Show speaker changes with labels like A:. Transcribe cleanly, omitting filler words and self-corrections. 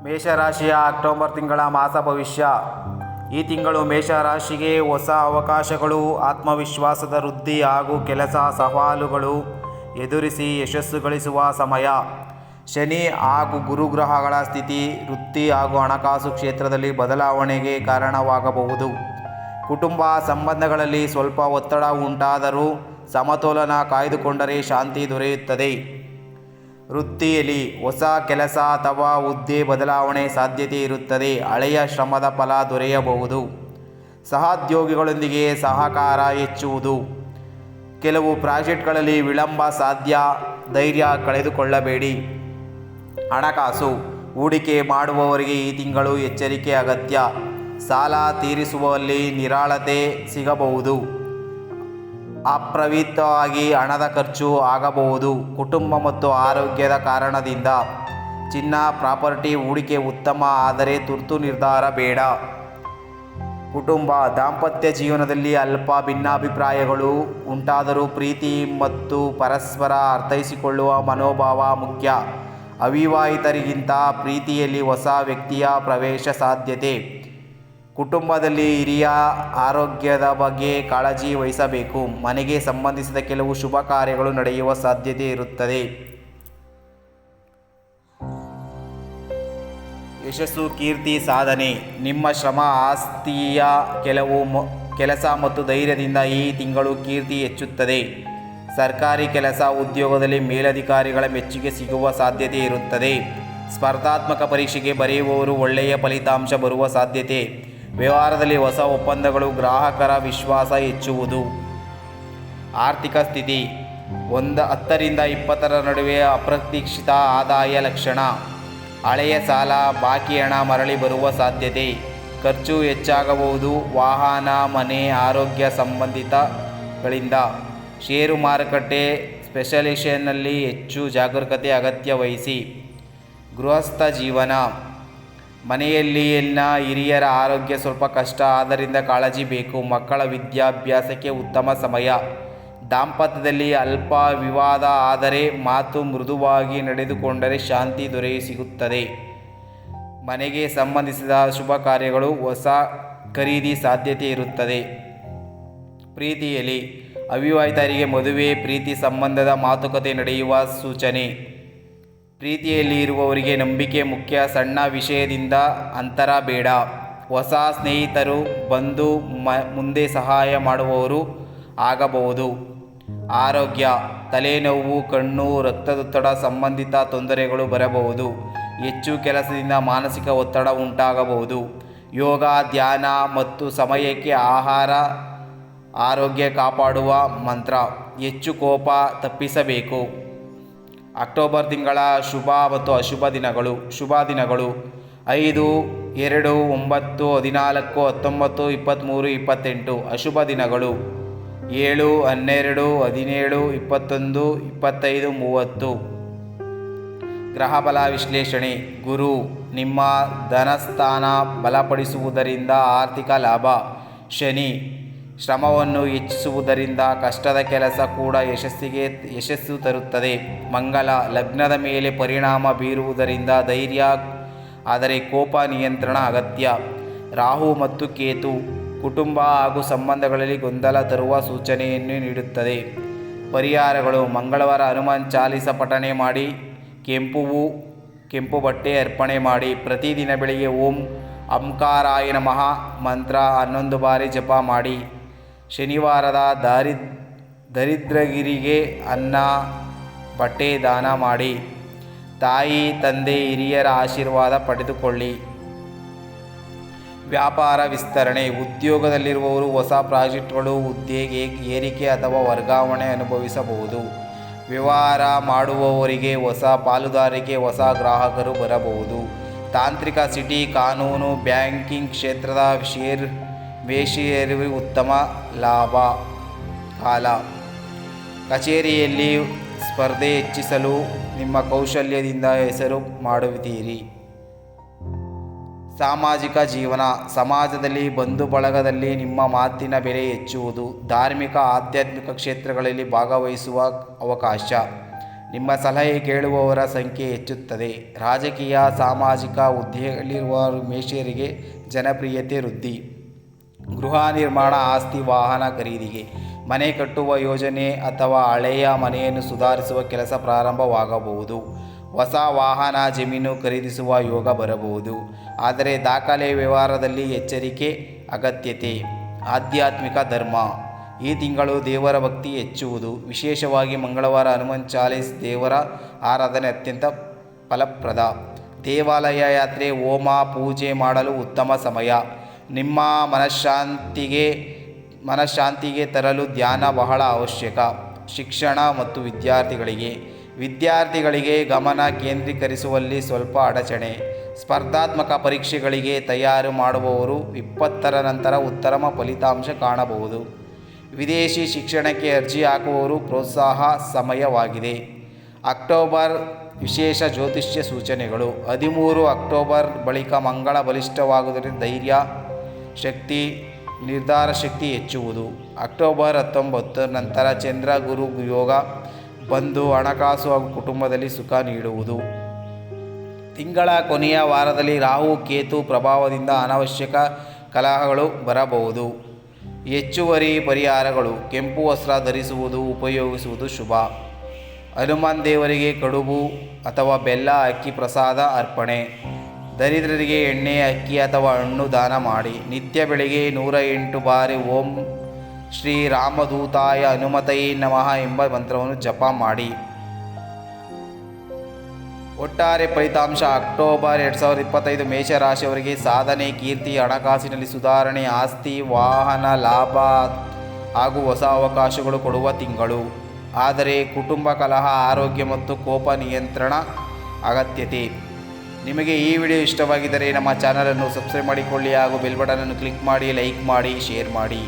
A: ಮೇಷರಾಶಿಯ October ತಿಂಗಳ ಮಾಸ ಭವಿಷ್ಯ. ಈ ತಿಂಗಳು ಮೇಷರಾಶಿಗೆ ಹೊಸ ಅವಕಾಶಗಳು, ಆತ್ಮವಿಶ್ವಾಸದ ವೃದ್ಧಿ ಹಾಗೂ ಕೆಲಸ ಸವಾಲುಗಳು ಎದುರಿಸಿ ಯಶಸ್ಸು ಗಳಿಸುವ ಸಮಯ. ಶನಿ ಹಾಗೂ ಗುರುಗ್ರಹಗಳ ಸ್ಥಿತಿ ವೃತ್ತಿ ಹಾಗೂ ಹಣಕಾಸು ಕ್ಷೇತ್ರದಲ್ಲಿ ಬದಲಾವಣೆಗೆ ಕಾರಣವಾಗಬಹುದು. ಕುಟುಂಬ ಸಂಬಂಧಗಳಲ್ಲಿ ಸ್ವಲ್ಪ ಒತ್ತಡ ಉಂಟಾದರೂ ಸಮತೋಲನ ಕಾಯ್ದುಕೊಂಡರೆ ಶಾಂತಿ ದೊರೆಯುತ್ತದೆ. ವೃತ್ತಿಯಲ್ಲಿ ಹೊಸ ಕೆಲಸ ಅಥವಾ ಹುದ್ದೆ ಬದಲಾವಣೆ ಸಾಧ್ಯತೆ ಇರುತ್ತದೆ. ಹಳೆಯ ಶ್ರಮದ ಫಲ ದೊರೆಯಬಹುದು. ಸಹೋದ್ಯೋಗಿಗಳೊಂದಿಗೆ ಸಹಕಾರ ಹೆಚ್ಚುವುದು. ಕೆಲವು ಪ್ರಾಜೆಕ್ಟ್ಗಳಲ್ಲಿ ವಿಳಂಬ ಸಾಧ್ಯ. ಧೈರ್ಯ ಕಳೆದುಕೊಳ್ಳಬೇಡಿ. ಹಣಕಾಸು ಹೂಡಿಕೆ ಮಾಡುವವರಿಗೆ ಈ ತಿಂಗಳು ಎಚ್ಚರಿಕೆ ಅಗತ್ಯ. ಸಾಲ ತೀರಿಸುವಲ್ಲಿ ನಿರಾಳತೆ ಸಿಗಬಹುದು. ಅಪ್ರವಿತ್ತವಾಗಿ ಹಣದ ಖರ್ಚು ಆಗಬಹುದು. ಕುಟುಂಬ ಮತ್ತು ಆರೋಗ್ಯದ ಕಾರಣದಿಂದ ಚಿನ್ನ ಪ್ರಾಪರ್ಟಿ ಹೂಡಿಕೆ ಉತ್ತಮ, ಆದರೆ ತುರ್ತು ನಿರ್ಧಾರ ಬೇಡ. ಕುಟುಂಬ ದಾಂಪತ್ಯ ಜೀವನದಲ್ಲಿ ಅಲ್ಪ ಭಿನ್ನಾಭಿಪ್ರಾಯಗಳು ಉಂಟಾದರೂ ಪ್ರೀತಿ ಮತ್ತು ಪರಸ್ಪರ ಅರ್ಥೈಸಿಕೊಳ್ಳುವ ಮನೋಭಾವ ಮುಖ್ಯ. ಅವಿವಾಹಿತರಿಗಿಂತ ಪ್ರೀತಿಯಲ್ಲಿ ಹೊಸ ವ್ಯಕ್ತಿಯ ಪ್ರವೇಶ ಸಾಧ್ಯತೆ. ಕುಟುಂಬದಲ್ಲಿ ಹಿರಿಯ ಆರೋಗ್ಯದ ಬಗ್ಗೆ ಕಾಳಜಿ ವಹಿಸಬೇಕು. ಮನೆಗೆ ಸಂಬಂಧಿಸಿದ ಕೆಲವು ಶುಭ ಕಾರ್ಯಗಳು ನಡೆಯುವ ಸಾಧ್ಯತೆ ಇರುತ್ತದೆ. ಯಶಸ್ಸು, ಕೀರ್ತಿ, ಸಾಧನೆ. ನಿಮ್ಮ ಶ್ರಮ, ಆಸ್ತಿಯ ಕೆಲಸ ಮತ್ತು ಧೈರ್ಯದಿಂದ ಈ ತಿಂಗಳು ಕೀರ್ತಿ ಹೆಚ್ಚುತ್ತದೆ. ಸರ್ಕಾರಿ ಕೆಲಸ, ಉದ್ಯೋಗದಲ್ಲಿ ಮೇಲಧಿಕಾರಿಗಳ ಮೆಚ್ಚುಗೆ ಸಿಗುವ ಸಾಧ್ಯತೆ ಇರುತ್ತದೆ. ಸ್ಪರ್ಧಾತ್ಮಕ ಪರೀಕ್ಷೆಗೆ ಬರೆಯುವವರು ಒಳ್ಳೆಯ ಫಲಿತಾಂಶ ಬರುವ ಸಾಧ್ಯತೆ. ವ್ಯವಹಾರದಲ್ಲಿ ಹೊಸ ಒಪ್ಪಂದಗಳು, ಗ್ರಾಹಕರ ವಿಶ್ವಾಸ ಹೆಚ್ಚುವುದು. ಆರ್ಥಿಕ ಸ್ಥಿತಿ 10 ರಿಂದ 20 ನಡುವೆ ಅಪ್ರತೀಕ್ಷಿತ ಆದಾಯ ಲಕ್ಷಣ. ಹಳೆಯ ಸಾಲ, ಬಾಕಿ ಹಣ ಮರಳಿ ಬರುವ ಸಾಧ್ಯತೆ. ಖರ್ಚು ಹೆಚ್ಚಾಗಬಹುದು. ವಾಹನ, ಮನೆ, ಆರೋಗ್ಯ ಸಂಬಂಧಿತಗಳಿಂದ. ಷೇರು ಮಾರುಕಟ್ಟೆ, ಸ್ಪೆಷಲೈಸೇಷನ್ನಲ್ಲಿ ಹೆಚ್ಚು ಜಾಗರೂಕತೆ ಅಗತ್ಯ ವಹಿಸಿ. ಗೃಹಸ್ಥ ಜೀವನ. ಮನೆಯಲ್ಲಿನ ಹಿರಿಯರ ಆರೋಗ್ಯ ಸ್ವಲ್ಪ ಕಷ್ಟ, ಆದ್ದರಿಂದ ಕಾಳಜಿ ಬೇಕು. ಮಕ್ಕಳ ವಿದ್ಯಾಭ್ಯಾಸಕ್ಕೆ ಉತ್ತಮ ಸಮಯ. ದಾಂಪತ್ಯದಲ್ಲಿ ಅಲ್ಪ ವಿವಾದ, ಆದರೆ ಮಾತು ಮೃದುವಾಗಿ ನಡೆದುಕೊಂಡರೆ ಶಾಂತಿ ಸಿಗುತ್ತದೆ. ಮನೆಗೆ ಸಂಬಂಧಿಸಿದ ಶುಭ ಕಾರ್ಯಗಳು, ಹೊಸ ಖರೀದಿ ಸಾಧ್ಯತೆ ಇರುತ್ತದೆ. ಪ್ರೀತಿಯಲ್ಲಿ ಅವಿವಾಹಿತರಿಗೆ ಮದುವೆ, ಪ್ರೀತಿ ಸಂಬಂಧದ ಮಾತುಕತೆ ನಡೆಯುವ ಸೂಚನೆ. ಪ್ರೀತಿಯಲ್ಲಿ ಇರುವವರಿಗೆ ನಂಬಿಕೆ ಮುಖ್ಯ. ಸಣ್ಣ ವಿಷಯದಿಂದ ಅಂತರ ಬೇಡ. ಹೊಸ ಸ್ನೇಹಿತರು ಬಂದು ಮುಂದೆ ಸಹಾಯ ಮಾಡುವವರು ಆಗಬಹುದು. ಆರೋಗ್ಯ, ತಲೆನೋವು, ಕಣ್ಣು, ರಕ್ತದೊತ್ತಡ ಸಂಬಂಧಿತ ತೊಂದರೆಗಳು ಬರಬಹುದು. ಹೆಚ್ಚು ಕೆಲಸದಿಂದ ಮಾನಸಿಕ ಒತ್ತಡ ಉಂಟಾಗಬಹುದು. ಯೋಗ, ಧ್ಯಾನ ಮತ್ತು ಸಮಯಕ್ಕೆ ಆಹಾರ ಆರೋಗ್ಯ ಕಾಪಾಡುವ ಮಂತ್ರ. ಹೆಚ್ಚು ಕೋಪ ತಪ್ಪಿಸಬೇಕು. ಅಕ್ಟೋಬರ್ ತಿಂಗಳ ಶುಭ ಮತ್ತು ಅಶುಭ ದಿನಗಳು. ಶುಭ ದಿನಗಳು 5, 2, 9, 14, 19, 23, 28. ಅಶುಭ ದಿನಗಳು 7, 12, 17, 21, 25, 30. ಗ್ರಹಬಲ ವಿಶ್ಲೇಷಣೆ. ಗುರು ನಿಮ್ಮ ಧನಸ್ಥಾನ ಬಲಪಡಿಸುವುದರಿಂದ ಆರ್ಥಿಕ ಲಾಭ. ಶನಿ ಶ್ರಮವನ್ನು ಹೆಚ್ಚಿಸುವುದರಿಂದ ಕಷ್ಟದ ಕೆಲಸ ಕೂಡ ಯಶಸ್ಸು ತರುತ್ತದೆ. ಮಂಗಲ ಲಗ್ನದ ಮೇಲೆ ಪರಿಣಾಮ ಬೀರುವುದರಿಂದ ಧೈರ್ಯ, ಆದರೆ ಕೋಪ ನಿಯಂತ್ರಣ ಅಗತ್ಯ. ರಾಹು ಮತ್ತು ಕೇತು ಕುಟುಂಬ ಹಾಗೂ ಸಂಬಂಧಗಳಲ್ಲಿ ಗೊಂದಲ ತರುವ ಸೂಚನೆಯನ್ನು ನೀಡುತ್ತದೆ. ಪರಿಹಾರಗಳು: ಮಂಗಳವಾರ ಹನುಮಾನ್ ಚಾಲಿಸ ಪಠಣೆ ಮಾಡಿ. ಕೆಂಪು ಬಟ್ಟೆ ಅರ್ಪಣೆ ಮಾಡಿ. ಪ್ರತಿದಿನ ಬೆಳಿಗ್ಗೆ ಓಂ ಅಂಕಾರಾಯ ನಮಃ ಮಂತ್ರ 11 ಬಾರಿ ಜಪ ಮಾಡಿ. ಶನಿವಾರದ ದರಿದ್ರಗಿರಿಗೆ ಅನ್ನ, ಬಟ್ಟೆ ದಾನ ಮಾಡಿ. ತಾಯಿ ತಂದೆ ಹಿರಿಯರ ಆಶೀರ್ವಾದ ಪಡೆದುಕೊಳ್ಳಿ. ವ್ಯಾಪಾರ ವಿಸ್ತರಣೆ. ಉದ್ಯೋಗದಲ್ಲಿರುವವರು ಹೊಸ ಪ್ರಾಜೆಕ್ಟ್ಗಳು, ಹುದ್ದೆ ಏರಿಕೆ ಅಥವಾ ವರ್ಗಾವಣೆ ಅನುಭವಿಸಬಹುದು. ವ್ಯವಹಾರ ಮಾಡುವವರಿಗೆ ಹೊಸ ಪಾಲುದಾರಿಕೆ, ಹೊಸ ಗ್ರಾಹಕರು ಬರಬಹುದು. ತಾಂತ್ರಿಕ ಸಿಟಿ, ಕಾನೂನು, ಬ್ಯಾಂಕಿಂಗ್ ಕ್ಷೇತ್ರದ ಷೇರು ಉತ್ತಮ ಲಾಭ ಕಾಲ. ಕಚೇರಿಯಲ್ಲಿ ಸ್ಪರ್ಧೆ ಹೆಚ್ಚಿಸಲು ನಿಮ್ಮ ಕೌಶಲ್ಯದಿಂದ ಹೆಸರು ಮಾಡುತ್ತೀರಿ. ಸಾಮಾಜಿಕ ಜೀವನ. ಸಮಾಜದಲ್ಲಿ, ಬಂಧು ಬಳಗದಲ್ಲಿ ನಿಮ್ಮ ಮಾತಿನ ಬೆಲೆ ಹೆಚ್ಚುವುದು. ಧಾರ್ಮಿಕ ಆಧ್ಯಾತ್ಮಿಕ ಕ್ಷೇತ್ರಗಳಲ್ಲಿ ಭಾಗವಹಿಸುವ ಅವಕಾಶ. ನಿಮ್ಮ ಸಲಹೆ ಕೇಳುವವರ ಸಂಖ್ಯೆ ಹೆಚ್ಚುತ್ತದೆ. ರಾಜಕೀಯ ಸಾಮಾಜಿಕ ಹುದ್ದೆಯಲ್ಲಿರುವ ಮೇಷರಿಗೆ ಜನಪ್ರಿಯತೆ ವೃದ್ಧಿ. ಗೃಹ ನಿರ್ಮಾಣ, ಆಸ್ತಿ ವಾಹನ ಖರೀದಿಗೆ, ಮನೆ ಕಟ್ಟುವ ಯೋಜನೆ ಅಥವಾ ಹಳೆಯ ಮನೆಯನ್ನು ಸುಧಾರಿಸುವ ಕೆಲಸ ಪ್ರಾರಂಭವಾಗಬಹುದು. ಹೊಸ ವಾಹನ, ಜಮೀನು ಖರೀದಿಸುವ ಯೋಗ ಬರಬಹುದು. ಆದರೆ ದಾಖಲೆ ವ್ಯವಹಾರದಲ್ಲಿ ಎಚ್ಚರಿಕೆ ಅಗತ್ಯತೆ. ಆಧ್ಯಾತ್ಮಿಕ ಧರ್ಮ, ಈ ತಿಂಗಳು ದೇವರ ಭಕ್ತಿ ಹೆಚ್ಚುವುದು. ವಿಶೇಷವಾಗಿ ಮಂಗಳವಾರ ಹನುಮನ್ ಚಾಲೀಸ್ ದೇವರ ಆರಾಧನೆ ಅತ್ಯಂತ ಫಲಪ್ರದ. ದೇವಾಲಯ ಯಾತ್ರೆ, ಹೋಮ ಪೂಜೆ ಮಾಡಲು ಉತ್ತಮ ಸಮಯ. ನಿಮ್ಮ ಮನಃಶಾಂತಿಗೆ ತರಲು ಧ್ಯಾನ ಬಹಳ ಅವಶ್ಯಕ. ಶಿಕ್ಷಣ ಮತ್ತು ವಿದ್ಯಾರ್ಥಿಗಳಿಗೆ ಗಮನ ಕೇಂದ್ರೀಕರಿಸುವಲ್ಲಿ ಸ್ವಲ್ಪ ಅಡಚಣೆ. ಸ್ಪರ್ಧಾತ್ಮಕ ಪರೀಕ್ಷೆಗಳಿಗೆ ತಯಾರು ಮಾಡುವವರು 20ರ ನಂತರ ಉತ್ತಮ ಫಲಿತಾಂಶ ಕಾಣಬಹುದು. ವಿದೇಶಿ ಶಿಕ್ಷಣಕ್ಕೆ ಅರ್ಜಿ ಹಾಕುವವರು ಪ್ರೋತ್ಸಾಹ ಸಮಯವಾಗಿದೆ. ಅಕ್ಟೋಬರ್ ವಿಶೇಷ ಜ್ಯೋತಿಷ್ಯ ಸೂಚನೆಗಳು. 13 ಅಕ್ಟೋಬರ್ ಬಳಿಕ ಮಂಗಳ ಬಲಿಷ್ಠವಾಗುವುದರಿಂದ ಧೈರ್ಯ ಶಕ್ತಿ, ನಿರ್ಧಾರ ಶಕ್ತಿ ಹೆಚ್ಚುವುದು. ಅಕ್ಟೋಬರ್ 19 ನಂತರ ಚಂದ್ರ ಗುರು ಯೋಗ ಬಂದು ಹಣಕಾಸು ಹಾಗೂ ಕುಟುಂಬದಲ್ಲಿ ಸುಖ ನೀಡುವುದು. ತಿಂಗಳ ಕೊನೆಯ ವಾರದಲ್ಲಿ ರಾಹು ಕೇತು ಪ್ರಭಾವದಿಂದ ಅನಾವಶ್ಯಕ ಕಲಹಗಳು ಬರಬಹುದು. ಹೆಚ್ಚುವರಿ ಪರಿಹಾರಗಳು: ಕೆಂಪು ವಸ್ತ್ರ ಧರಿಸುವುದು, ಉಪಯೋಗಿಸುವುದು ಶುಭ. ಹನುಮಾನ್ ದೇವರಿಗೆ ಕಡುಬು ಅಥವಾ ಬೆಲ್ಲ ಅಕ್ಕಿ ಪ್ರಸಾದ ಅರ್ಪಣೆ. ದರಿದ್ರರಿಗೆ ಎಣ್ಣೆ, ಅಕ್ಕಿ ಅಥವಾ ಹಣ್ಣು ದಾನ ಮಾಡಿ. ನಿತ್ಯ ಬೆಳಿಗ್ಗೆ 108 ಬಾರಿ ಓಂ ಶ್ರೀ ರಾಮದೂತಾಯ ಹನುಮತೈ ನಮಃ ಎಂಬ ಮಂತ್ರವನ್ನು ಜಪ ಮಾಡಿ. ಒಟ್ಟಾರೆ ಫಲಿತಾಂಶ: ಅಕ್ಟೋಬರ್ 2025 ಮೇಷರಾಶಿಯವರಿಗೆ ಸಾಧನೆ, ಕೀರ್ತಿ, ಹಣಕಾಸಿನಲ್ಲಿ ಸುಧಾರಣೆ, ಆಸ್ತಿ ವಾಹನ ಲಾಭ ಹಾಗೂ ಹೊಸ ಅವಕಾಶಗಳು ಕೊಡುವ ತಿಂಗಳು. ಆದರೆ ಕುಟುಂಬ ಕಲಹ, ಆರೋಗ್ಯ ಮತ್ತು ಕೋಪ ನಿಯಂತ್ರಣ ಅಗತ್ಯತೆ. ನಿಮಗೆ ಈ ವಿಡಿಯೋ ಇಷ್ಟವಾಗಿದ್ದರೆ ನಮ್ಮ ಚಾನಲನ್ನು ಸಬ್ಸ್ಕ್ರೈಬ್ ಮಾಡಿಕೊಳ್ಳಿ ಹಾಗೂ ಬೆಲ್ ಬಟನನ್ನು ಕ್ಲಿಕ್ ಮಾಡಿ, ಲೈಕ್ ಮಾಡಿ, ಶೇರ್ ಮಾಡಿ.